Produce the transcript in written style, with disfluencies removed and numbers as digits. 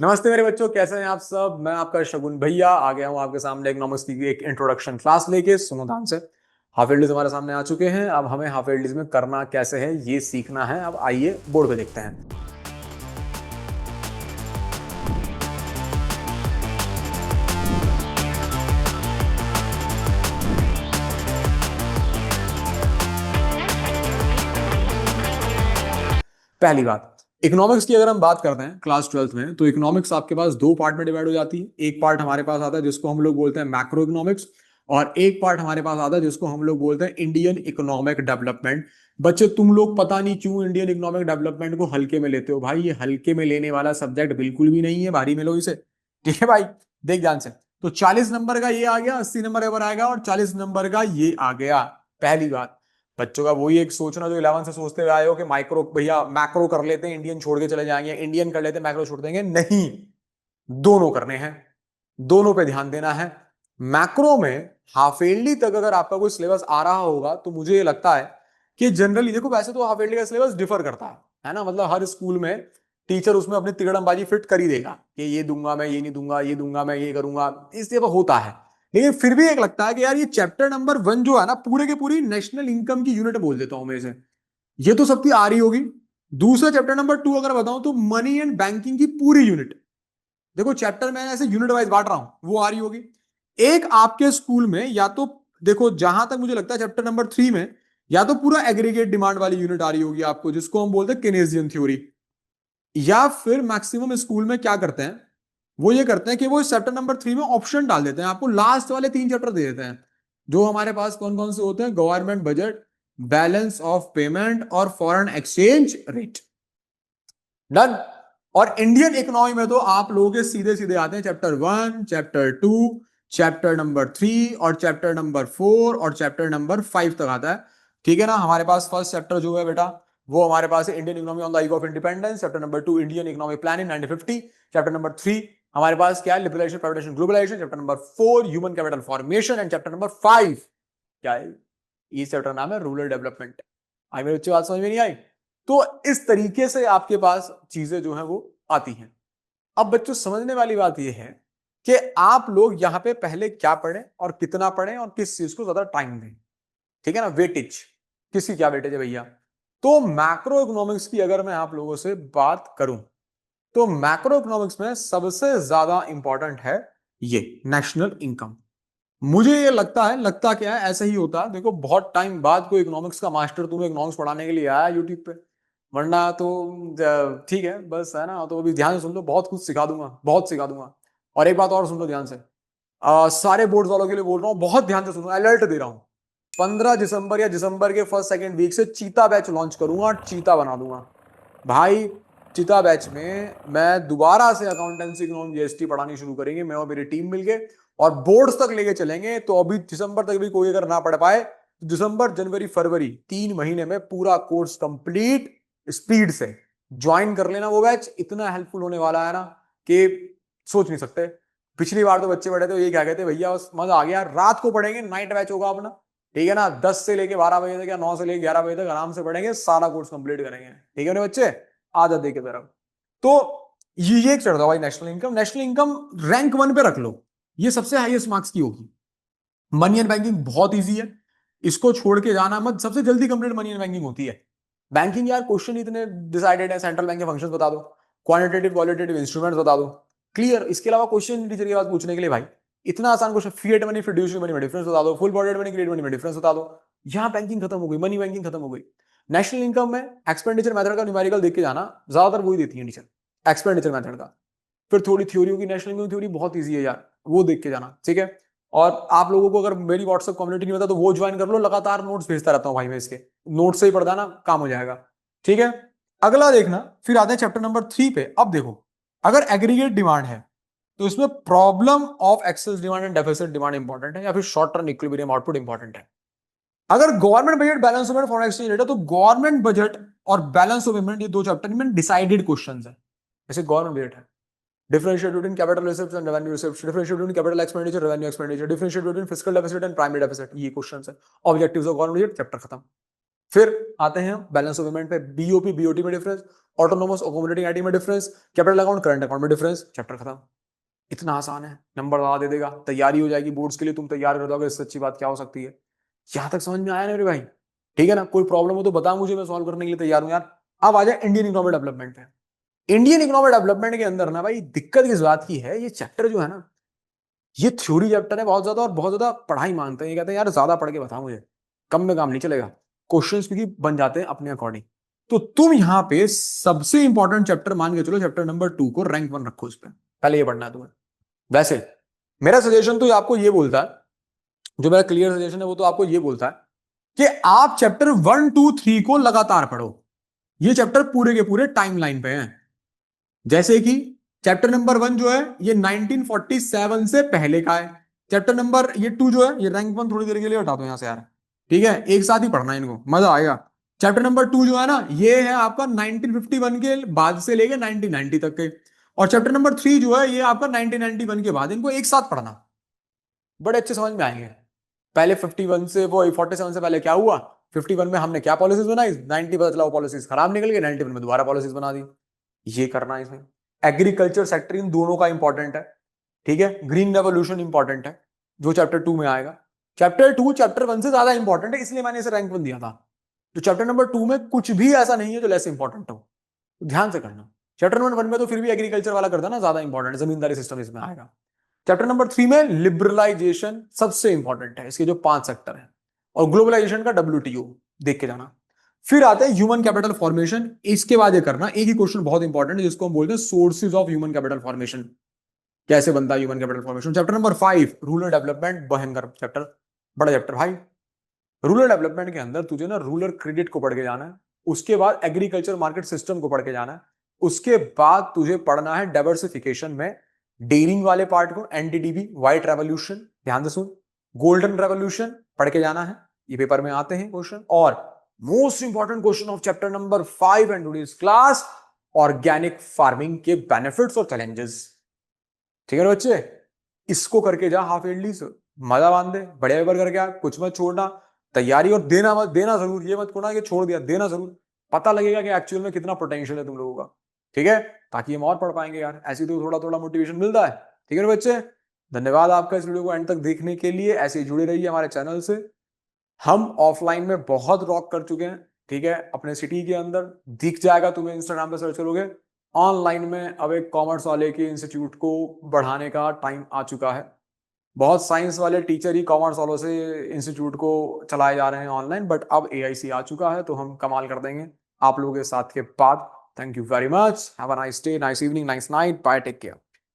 नमस्ते मेरे बच्चों, कैसे हैं आप सब। मैं आपका शगुन भैया आ गया हूं आपके सामने इकोनॉमिक्स की एक इंट्रोडक्शन क्लास लेके। सुनो ध्यान से। हाफ एल्डीज हमारे सामने आ चुके हैं। अब हमें हाफ एल्डीज में करना कैसे है ये सीखना है। अब आइए बोर्ड पे देखते हैं। पहली बात, इकोनॉमिक्स की अगर हम बात करते हैं क्लास 12th में, तो इकोनॉमिक्स आपके पास दो पार्ट में डिवाइड हो जाती है। एक पार्ट हमारे पास आता है जिसको हम लोग बोलते हैं मैक्रो इकोनॉमिक्स, और एक पार्ट हमारे पास आता है जिसको हम लोग बोलते हैं इंडियन इकोनॉमिक डेवलपमेंट। बच्चे तुम लोग पता नहीं क्यों इंडियन इकोनॉमिक डेवलपमेंट को हल्के में लेते हो। भाई ये हल्के में लेने वाला सब्जेक्ट बिल्कुल भी नहीं है, भारी में लो इसे। ठीक है भाई, देख ध्यान से। तो 40 नंबर का ये आ गया, 80 नंबर पर आएगा, और 40 नंबर का ये आ गया। पहली बात, बच्चों का वही एक सोचना जो 11 से सोचते हुए आए हो कि माइक्रो भैया मैक्रो कर लेते हैं, इंडियन छोड़ के चले जाएंगे, इंडियन कर लेते हैं मैक्रो छोड़ देंगे। नहीं, दोनों करने हैं, दोनों पे ध्यान देना है। मैक्रो में हाफ ईयरली तक अगर आपका कोई सिलेबस आ रहा होगा तो मुझे ये लगता है कि जनरली देखो, वैसे तो हाफ ईयरली का सिलेबस डिफर करता है ना। मतलब हर स्कूल में टीचर उसमें अपनी तिकड़मबाजी फिट कर ही देगा कि ये दूंगा मैं, ये नहीं दूंगा, ये दूंगा मैं, ये करूंगा, इसलिए वो होता है। लेकिन फिर भी एक लगता है कि यार ये चैप्टर नंबर 1 जो है ना, पूरे के पूरी नेशनल इनकम की यूनिट बोल देता हूं मैं इसे, ये तो सबकी आ रही होगी। दूसरा चैप्टर नंबर 2 अगर बताऊं तो मनी एंड बैंकिंग की पूरी यूनिट, देखो चैप्टर मैं ऐसे यूनिट वाइज बांट रहा हूं, वो आ रही होगी। एक आपके स्कूल में या तो, देखो जहां तक मुझे लगता है चैप्टर नंबर 3 में, या तो पूरा एग्रीगेट डिमांड वाली यूनिट आ रही होगी आपको, जिसको हम बोलते हैं केनेजियन थ्योरी। या फिर मैक्सिमम स्कूल में क्या करते हैं, वो ये करते हैं कि वो चैप्टर नंबर 3 में ऑप्शन डाल देते हैं, आपको लास्ट वाले 3 चैप्टर दे देते हैं, जो हमारे पास कौन कौन से होते हैं, government budget, balance of payment और फॉरेन एक्सचेंज रेट। डन। और इंडियन इकोनॉमी में तो आप लोगों के सीधे सीधे आते हैं चैप्टर 1, चैप्टर 2, चैप्टर नंबर 3 और चैप्टर नंबर 4 और चैप्टर नंबर 5 तक आता है। ठीक है ना। हमारे पास फर्स्ट चैप्टर जो है बेटा, वो हमारे पास है Indian economy on the eve of independence. Chapter number 2 Indian economic plan in 1950। Chapter number 3 हमारे पास क्या है, liberalisation, privatisation, globalisation. Chapter number 4 human capital formation. And chapter number 5 क्या है, ये चैप्टर नाम है रूरल डेवलपमेंट। आई मेरे बच्चे बात समझ में नहीं आई? तो इस तरीके से आपके पास चीजें जो है वो आती हैं। अब बच्चों समझने वाली बात यह है कि आप लोग यहां पे पहले क्या पढ़ें और कितना पढ़ें और किस चीज को ज्यादा टाइम दें। ठीक है ना। वेटेज, किसकी क्या वेटेज है भैया। तो मैक्रो इकोनॉमिक्स की अगर मैं आप लोगों से बात करूं, तो मैक्रो इकोनॉमिक्स में सबसे ज्यादा इंपॉर्टेंट है ये नेशनल इनकम। मुझे ये लगता है, लगता क्या है ऐसा ही होता है। देखो बहुत टाइम बाद कोई इकोनॉमिक्स का मास्टर तुम्हें इकोनॉमिक्स पढ़ाने के लिए आया यूट्यूब पे, वरना तो ठीक है बस, है ना। तो अभी ध्यान से सुन लो, बहुत कुछ सिखा दूंगा, बहुत सिखा दूंगा। और एक बात और सुन लो ध्यान से, सारे बोर्ड वालों के लिए बोल रहा हूँ, बहुत ध्यान से सुनो, अलर्ट दे रहा हूँ। 15 दिसंबर या दिसंबर के फर्स्ट सेकेंड वीक से चीता बैच लॉन्च करूंगा, चीता बना दूंगा भाई। चिता बैच में मैं दोबारा से अकाउंटेंसी इकोनॉमिक जीएसटी पढ़ानी शुरू करेंगे, मैं और मेरी टीम मिलके, और बोर्ड्स तक लेके चलेंगे। तो अभी दिसंबर तक भी कोई अगर ना पढ़ पाए, तो दिसंबर जनवरी फरवरी 3 महीने में पूरा कोर्स कंप्लीट स्पीड से ज्वाइन कर लेना। वो बैच इतना हेल्पफुल होने वाला है ना कि सोच नहीं सकते। पिछली बार तो बच्चे पढ़े थे, ये क्या कहते भैया बस मजा आ गया, रात को पढ़ेंगे, नाइट बैच होगा अपना। ठीक है ना, 10 से लेके 12 बजे तक या 9 से लेके 11 बजे तक आराम से पढ़ेंगे, सारा कोर्स कंप्लीट करेंगे। ठीक है ना बच्चे, आजादी की तरफ। तो ये एक चढ़ दो भाई, national income. National income rank 1 पे रख लो, ये सबसे हाईएस्ट मार्क्स की होगी। मनी एंड बैंकिंग बहुत इजी है, इसको छोड़ के जाना मत, सबसे जल्दी कंप्लीट मनी एंड बैंकिंग होती है। बैंकिंग यार क्वेश्चन इतने डिसाइडेड है, सेंट्रल बैंक के फंक्शंस बता दो, क्वांटिटेटिव क्वालिटेटिव इंस्ट्रूमेंट्स बता दो, क्लियर। इसके अलावा क्वेश्चन टीचर की बात पूछने के लिए भाई इतना आसान question, fiat money fiducial money में डिफरेंस बता दो, full bonded money credit money में डिफरेंस बता दो। यहां बैंकिंग खत्म हो गई, मनी बैंकिंग खत्म हो गई। नेशनल इनकम में एक्सपेंडिचर मेथड का न्यूमेरिकल देख के जाना, ज्यादातर वही देती है टीचर, एक्सपेंडिचर मेथड का। फिर थोड़ी थ्योरी होगी, नेशनल इनकम थ्योरी बहुत ईजी है यार, वो देख के जाना। ठीक है। और आप लोगों को अगर मेरी व्हाट्सएप कम्युनिटी नहीं होता तो वो ज्वाइन कर लो, लगातार नोट्स भेजता रहता हूँ भाई मैं इसके, नोट्स से ही पढ़ना ना काम हो जाएगा। ठीक है। अगला देखना, फिर आते हैं चैप्टर नंबर 3 पे। अब देखो, अगर एग्रीगेट डिमांड है तो इसमें problem of excess demand and deficit demand important है, या फिर short term equilibrium output important है। अगर government budget, balance of payment, foreign exchange rate है, तो गवर्नमेंट बजट और बैलेंस ऑफ पेमेंट ये दो चैप्टर में डिसाइडेड क्वेश्चंस है। जैसे गवर्नमेंट बजट है, differentiate between capital receipts and revenue receipts, differentiate between capital expenditure revenue expenditure, differentiate between fiscal deficit and primary deficit, ये क्वेश्चन है। Objectives of government budget chapter खत्म। फिर आते हैं बैलेंस ऑफ पेमेंट पे, BOP BOT में difference, autonomous operating ID में difference, capital account current account में डिफरेंस, चैप्टर खत्म। इतना आसान है, नंबर ज्यादा दे देगा, तैयारी हो जाएगी बोर्ड्स के लिए, तुम तैयार कर दोगे, इससे अच्छी बात क्या हो सकती है। यहां तक समझ में आया ना मेरे भाई? ठीक है ना, कोई प्रॉब्लम हो तो बता मुझे, मैं सॉल्व करने के लिए तैयार हूं यार। अब आ जाए इंडियन इकोनॉमिक डेवलपमेंट पे। इंडियन इकोनॉमिक डेवलपमेंट के अंदर ना भाई दिक्कत किस बात की है, ये चैप्टर जो है ना, ये थ्योरी चैप्टर है बहुत ज्यादा, और बहुत ज्यादा पढ़ाई मांगते हैं। ये कहते हैं यार ज्यादा पढ़ के बता मुझे, कम में काम नहीं चलेगा। क्वेश्चंस क्योंकि बन जाते हैं अपने अकॉर्डिंग। तो तुम यहाँ पे सबसे इंपॉर्टेंट चैप्टर मान के चलो, चैप्टर नंबर 2 को रैंक 1 रखो उस पर, पहले ये पढ़ना है तुम्हें। वैसे मेरा सजेशन तो आपको ये बोलता है, जो मेरा क्लियर सजेशन है वो तो आपको ये बोलता है कि आप चैप्टर 1 2 3 को लगातार पढ़ो। ये चैप्टर पूरे के पूरे टाइमलाइन पे हैं। जैसे कि चैप्टर नंबर 1 जो है ये 1947 से पहले का है। चैप्टर नंबर ये 2 जो है, ये रैंक 1 थोड़ी देर के लिए हटा दो यहां से यार, ठीक है, एक साथ ही पढ़ना है इनको, मजा आएगा। चैप्टर नंबर 2 जो है ना, ये है आपका 1951 के बाद से लेके 1990 तक के। और चैप्टर नंबर 3 जो है, ये आपका 1991 के बाद। इनको एक साथ पढ़ना, बड़े अच्छे समझ में आएंगे। पहले 51 से वो 47 से पहले क्या हुआ, 51 में हमने क्या पॉलिसीज बनाई, 90 पता चला वो पॉलिसीज खराब निकल गई, 91 में दोबारा पॉलिसीज बना दी। ये करना है इसमें। एग्रीकल्चर सेक्टर इन दोनों का इंपॉर्टेंट है, ठीक है। ग्रीन रेवोल्यूशन इंपॉर्टेंट है, जो चैप्टर 2 में आएगा। चैप्टर 2 चैप्टर 1 से ज्यादा इंपॉर्टेंट है, इसलिए मैंने इसे रैंक 1 दिया था। तो चैप्टर नंबर 2 में कुछ भी ऐसा नहीं है जो लेस इंपॉर्टेंट हो, तो ध्यान से करना। चैप्टर नंबर 1 में तो फिर भी एग्रीकल्चर वाला करता ना ज्यादा इंपॉर्टेंट, जमींदारी सिस्टम इसमें आएगा। चैप्टर नंबर 3 में लिबरलाइजेशन सबसे इंपॉर्टेंट है, इसके जो 5 सेक्टर हैं, और ग्लोबलाइजेशन का WTO देख के जाना। फिर आते हैं ह्यूमन कैपिटल फॉर्मेशन। इसके बाद ये करना एक ही क्वेश्चन बहुत इंपॉर्टेंट है, जिसको हम बोलते हैं sources of human capital formation. कैसे बनता है human capital formation. Chapter number 5 rural development, भयंकर चैप्टर, बड़ा चैप्टर भाई। रूरल डेवलपमेंट के अंदर तुझे ना रूरल क्रेडिट को पढ़ के जाना है, उसके बाद एग्रीकल्चर मार्केट सिस्टम को पढ़ के जाना है, उसके बाद तुझे पढ़ना है डाइवर्सिफिकेशन में डेयरिंग वाले पार्ट को, NDDB, व्हाइट रेवोल्यूशन, ध्यान से सुन, गोल्डन रेवोल्यूशन पढ़ के जाना है। ये पेपर में आते हैं क्वेश्चन। और most important question of chapter number 5 and today's class, organic farming के बेनिफिट्स और चैलेंजेस। ठीक है ना बच्चे, इसको करके जा हाफ ईयरली से, मजा बांध दे, बढ़िया पेपर करके आ, कुछ मत छोड़ना तैयारी। और देना मत, देना जरूर, ये मत खोना कि छोड़ दिया, देना जरूर। पता लगेगा कि एक्चुअल में कितना पोटेंशियल है तुम लोगों का, ठीक है, ताकि हम और पढ़ पाएंगे यार। ऐसे तो थोड़ा थोड़ा मोटिवेशन मिलता है। ठीक है ना बच्चे, धन्यवाद आपका इस वीडियो को एंड तक देखने के लिए। ऐसे जुड़े रहिए हमारे चैनल से। हम ऑफलाइन में बहुत रॉक कर चुके हैं, ठीक है, अपने सिटी के अंदर दिख जाएगा तुम्हें, इंस्टाग्राम पे सर्च करोगे। ऑनलाइन में अब एक कॉमर्स वाले के इंस्टीट्यूट को बढ़ाने का टाइम आ चुका है। बहुत साइंस वाले टीचर ही कॉमर्स वालों से इंस्टीट्यूट को चलाए जा रहे हैं ऑनलाइन, बट अब AIC आ चुका है, तो हम कमाल कर देंगे आप लोगों के साथ के बाद। Thank you very much, have a nice day, nice evening, nice night, bye, take care.